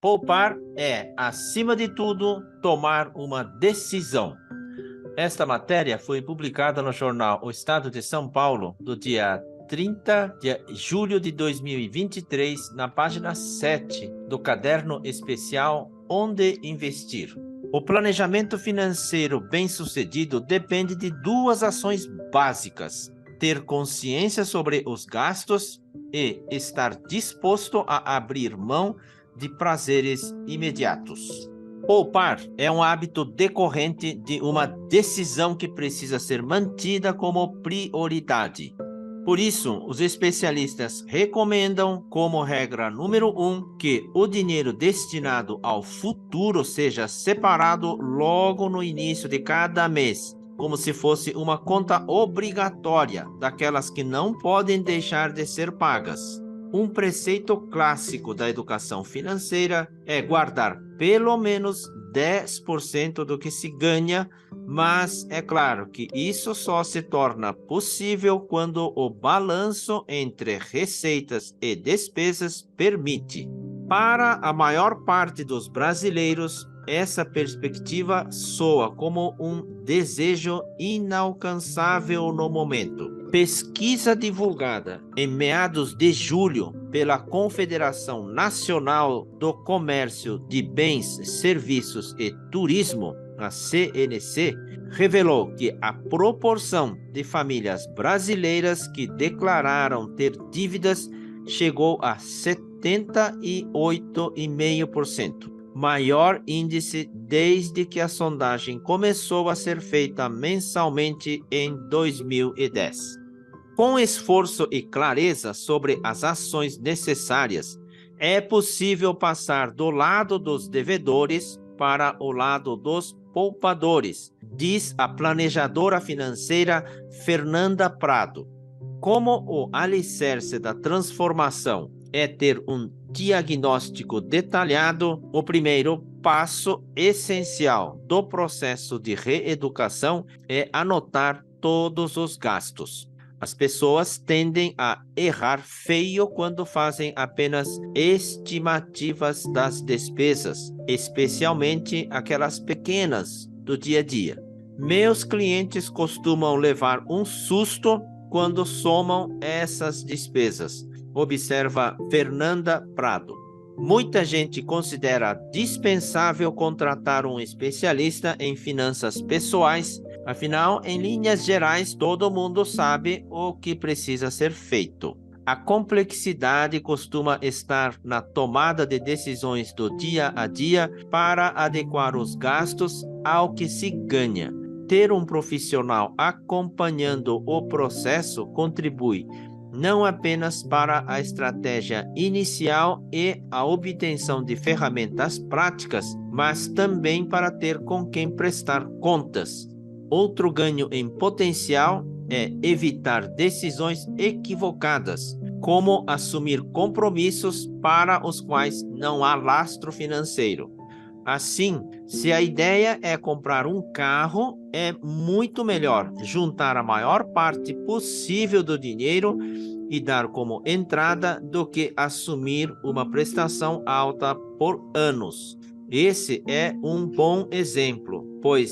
Poupar é, acima de tudo, tomar uma decisão. Esta matéria foi publicada no jornal O Estado de São Paulo, do dia 30 de julho de 2023, na página 7 do caderno especial Onde Investir. O planejamento financeiro bem-sucedido depende de duas ações básicas: ter consciência sobre os gastos e estar disposto a abrir mão de prazeres imediatos. Poupar é um hábito decorrente de uma decisão que precisa ser mantida como prioridade. Por isso, os especialistas recomendam, como regra número 1, que o dinheiro destinado ao futuro seja separado logo no início de cada mês, como se fosse uma conta obrigatória, daquelas que não podem deixar de ser pagas. Um preceito clássico da educação financeira é guardar pelo menos 10% do que se ganha, mas é claro que isso só se torna possível quando o balanço entre receitas e despesas permite. Para a maior parte dos brasileiros, essa perspectiva soa como um desejo inalcançável no momento. Pesquisa divulgada em meados de julho pela Confederação Nacional do Comércio de Bens, Serviços e Turismo, a CNC, revelou que a proporção de famílias brasileiras que declararam ter dívidas chegou a 78,5%. Maior índice desde que a sondagem começou a ser feita mensalmente em 2010. Com esforço e clareza sobre as ações necessárias, é possível passar do lado dos devedores para o lado dos poupadores, diz a planejadora financeira Fernanda Prado. Como o alicerce da transformação é ter um diagnóstico detalhado, o primeiro passo essencial do processo de reeducação é anotar todos os gastos. As pessoas tendem a errar feio quando fazem apenas estimativas das despesas, especialmente aquelas pequenas do dia a dia. Meus clientes costumam levar um susto quando somam essas despesas, observa Fernanda Prado. Muita gente considera dispensável contratar um especialista em finanças pessoais. Afinal, em linhas gerais, todo mundo sabe o que precisa ser feito. A complexidade costuma estar na tomada de decisões do dia a dia para adequar os gastos ao que se ganha. Ter um profissional acompanhando o processo contribui não apenas para a estratégia inicial e a obtenção de ferramentas práticas, mas também para ter com quem prestar contas. Outro ganho em potencial é evitar decisões equivocadas, como assumir compromissos para os quais não há lastro financeiro. Assim, se a ideia é comprar um carro, é muito melhor juntar a maior parte possível do dinheiro e dar como entrada do que assumir uma prestação alta por anos. Esse é um bom exemplo, pois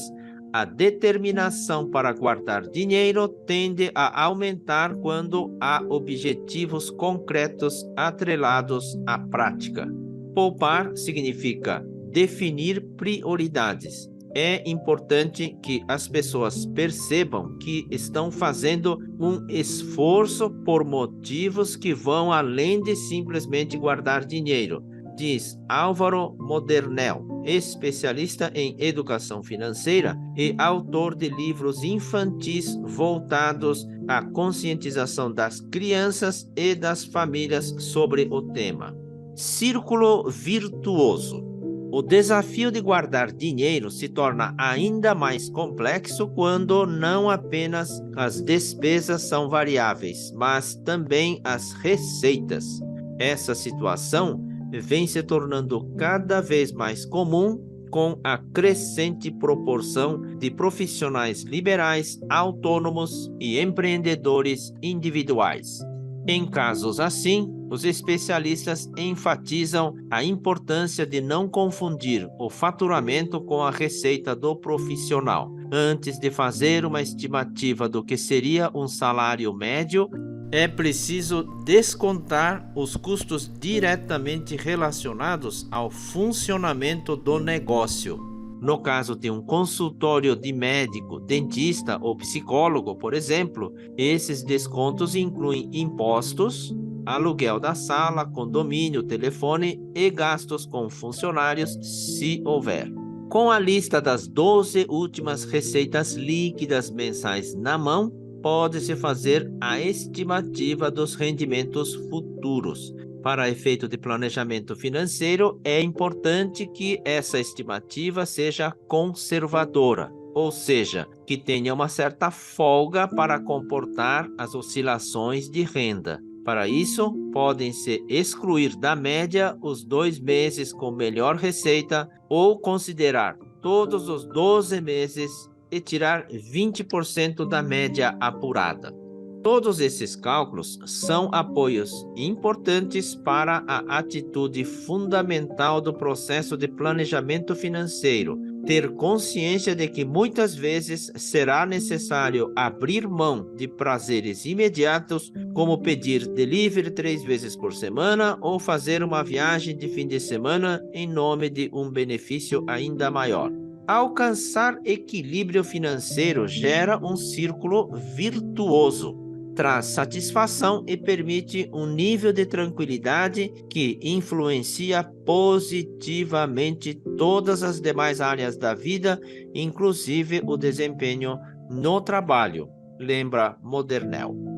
a determinação para guardar dinheiro tende a aumentar quando há objetivos concretos atrelados à prática. Poupar significa definir prioridades. É importante que as pessoas percebam que estão fazendo um esforço por motivos que vão além de simplesmente guardar dinheiro, diz Álvaro Modernel, especialista em educação financeira e autor de livros infantis voltados à conscientização das crianças e das famílias sobre o tema. Círculo virtuoso. O desafio de guardar dinheiro se torna ainda mais complexo quando não apenas as despesas são variáveis, mas também as receitas. Essa situação vem se tornando cada vez mais comum com a crescente proporção de profissionais liberais, autônomos e empreendedores individuais. Em casos assim, Os especialistas enfatizam a importância de não confundir o faturamento com a receita do profissional. Antes de fazer uma estimativa do que seria um salário médio, é preciso descontar os custos diretamente relacionados ao funcionamento do negócio. No caso de um consultório de médico, dentista ou psicólogo, por exemplo, esses descontos incluem impostos, aluguel da sala, condomínio, telefone e gastos com funcionários, se houver. Com a lista das 12 últimas receitas líquidas mensais na mão, pode-se fazer a estimativa dos rendimentos futuros. Para efeito de planejamento financeiro, é importante que essa estimativa seja conservadora, ou seja, que tenha uma certa folga para comportar as oscilações de renda. Para isso, podem-se excluir da média os 2 meses com melhor receita ou considerar todos os 12 meses e tirar 20% da média apurada. Todos esses cálculos são apoios importantes para a atitude fundamental do processo de planejamento financeiro. Ter consciência de que muitas vezes será necessário abrir mão de prazeres imediatos, como pedir delivery 3 vezes por semana ou fazer uma viagem de fim de semana em nome de um benefício ainda maior. Alcançar equilíbrio financeiro gera um círculo virtuoso. Traz satisfação e permite um nível de tranquilidade que influencia positivamente todas as demais áreas da vida, inclusive o desempenho no trabalho, lembra Modernel.